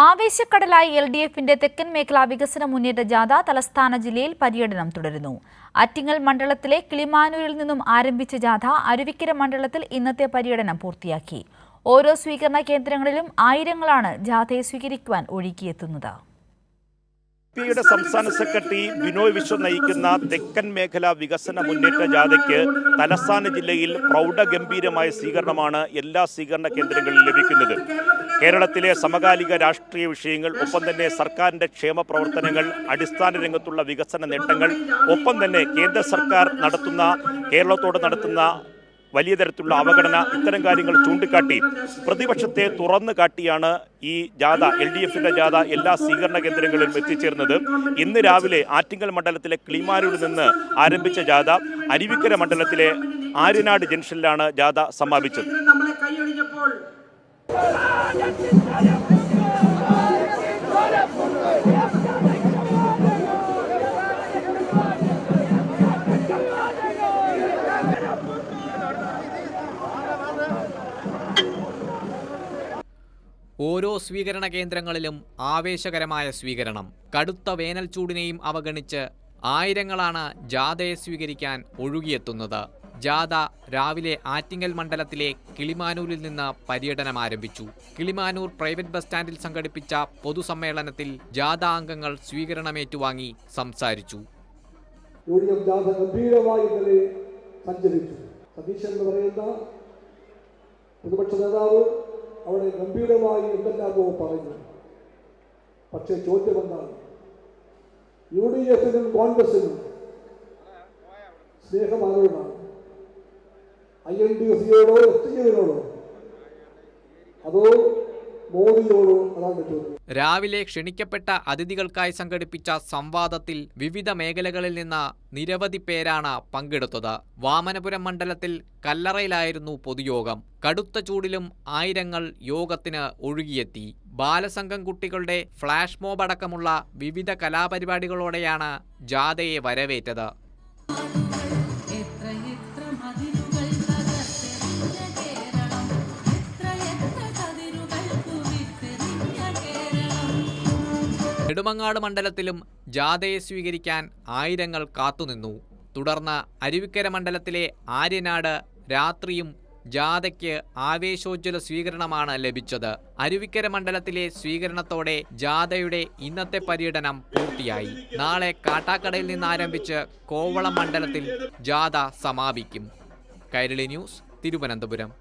ആവേശക്കടലായി LDFന്റെ തെക്കൻ മേഖലാ വികസന മുന്നേറ്റ ജാഥ തലസ്ഥാന ജില്ലയിൽ പര്യടനം തുടരുന്നു. ആറ്റിങ്ങൽ മണ്ഡലത്തിലെ കിളിമാനൂരിൽ നിന്നും ആരംഭിച്ച ജാഥ അരുവിക്കര മണ്ഡലത്തിൽ ഇന്നത്തെ പര്യടനം പൂർത്തിയാക്കി. ഓരോ സ്വീകരണ കേന്ദ്രങ്ങളിലും ആയിരങ്ങളാണ് ജാഥയെ സ്വീകരിക്കുവാൻ ഒഴുകിയെത്തുന്നത്. പിയുടെ സംസ്ഥാന സെക്രട്ടറി ബിനോയ് വിശ്വം നയിക്കുന്ന തെക്കൻ മേഖലാ വികസന മുന്നേറ്റ ജാഥയ്ക്ക് തലസ്ഥാന ജില്ലയിൽ പ്രൗഢഗംഭീരമായ സ്വീകരണമാണ് എല്ലാ സ്വീകരണ കേന്ദ്രങ്ങളിലും ലഭിക്കുന്നത്. കേരളത്തിലെ സമകാലിക രാഷ്ട്രീയ വിഷയങ്ങൾ, ഒപ്പം തന്നെ സർക്കാരിൻ്റെ ക്ഷേമ പ്രവർത്തനങ്ങൾ, അടിസ്ഥാന രംഗത്തുള്ള വികസന നേട്ടങ്ങൾ, ഒപ്പം തന്നെ കേന്ദ്ര സർക്കാർ കേരളത്തോട് നടത്തുന്ന വലിയ തരത്തിലുള്ള അവഗണന, ഇത്തരം കാര്യങ്ങൾ ചൂണ്ടിക്കാട്ടി പ്രതിപക്ഷത്തെ തുറന്നു കാട്ടിയാണ് ഈ ജാഥ, LDFന്റെ ജാഥ എല്ലാ സ്വീകരണ കേന്ദ്രങ്ങളിലും എത്തിച്ചേർന്നത്. ഇന്ന് രാവിലെ ആറ്റിങ്ങൽ മണ്ഡലത്തിലെ കിളിമാനൂരിൽ നിന്ന് ആരംഭിച്ച ജാഥ അരുവിക്കര മണ്ഡലത്തിലെ ആര്യനാട് ജംഗ്ഷനിലാണ് ജാഥ സമാപിച്ചത്. ഓരോ സ്വീകരണ കേന്ദ്രങ്ങളിലും ആവേശകരമായ സ്വീകരണം. കടുത്ത വേനൽ ചൂടിനെയും അവഗണിച്ച് ആയിരങ്ങളാണ് ജാഥയെ സ്വീകരിക്കാൻ ഒഴുകിയെത്തുന്നത്. ജാഥ രാവിലെ ആറ്റിങ്ങൽ മണ്ഡലത്തിലെ കിളിമാനൂരിൽ നിന്ന് പര്യടനം ആരംഭിച്ചു. കിളിമാനൂർ പ്രൈവറ്റ് ബസ് സ്റ്റാൻഡിൽ സംഘടിപ്പിച്ച പൊതുസമ്മേളനത്തിൽ ജാഥ അംഗങ്ങൾ സ്വീകരണമേറ്റുവാങ്ങി സംസാരിച്ചു. പ്രതിപക്ഷ നേതാവ് അവിടെ ഗംഭീരമായി എന്തെല്ലാമോ പറഞ്ഞു. പക്ഷേ ചോദ്യം എന്താണ്? UDFനും കോൺഗ്രസിനും സ്നേഹം ആരോടാണ്? INDFയോടോ FTIനോടോ അതോ മോദിയോടോ? അതാണ് ചോദ്യം. രാവിലെ ക്ഷണിക്കപ്പെട്ട അതിഥികൾക്കായി സംഘടിപ്പിച്ച സംവാദത്തിൽ വിവിധ മേഖലകളിൽ നിന്ന് നിരവധി പേരാണ് പങ്കെടുത്തത്. വാമനപുരം മണ്ഡലത്തിൽ കല്ലറയിലായിരുന്നു പൊതുയോഗം. കടുത്ത ചൂടിലും ആയിരങ്ങൾ യോഗത്തിന് ഒഴുകിയെത്തി. ബാലസംഘം കുട്ടികളുടെ ഫ്ലാഷ് മോബ് അടക്കമുള്ള വിവിധ കലാപരിപാടികളോടെയാണ് ജാഥയെ വരവേറ്റത്. നെടുമങ്ങാട് മണ്ഡലത്തിലും ജാഥയെ സ്വീകരിക്കാൻ ആയിരങ്ങൾ കാത്തുനിന്നു. തുടർന്ന് അരുവിക്കര മണ്ഡലത്തിലെ ആര്യനാട് രാത്രിയും ജാഥയ്ക്ക് ആവേശോജ്വല സ്വീകരണമാണ് ലഭിച്ചത്. അരുവിക്കര മണ്ഡലത്തിലെ സ്വീകരണത്തോടെ ജാഥയുടെ ഇന്നത്തെ പര്യടനം പൂർത്തിയായി. നാളെ കാട്ടാക്കടയിൽ നിന്ന് ആരംഭിച്ച് കോവളം മണ്ഡലത്തിൽ ജാഥ സമാപിക്കും. കൈരളി ന്യൂസ്, തിരുവനന്തപുരം.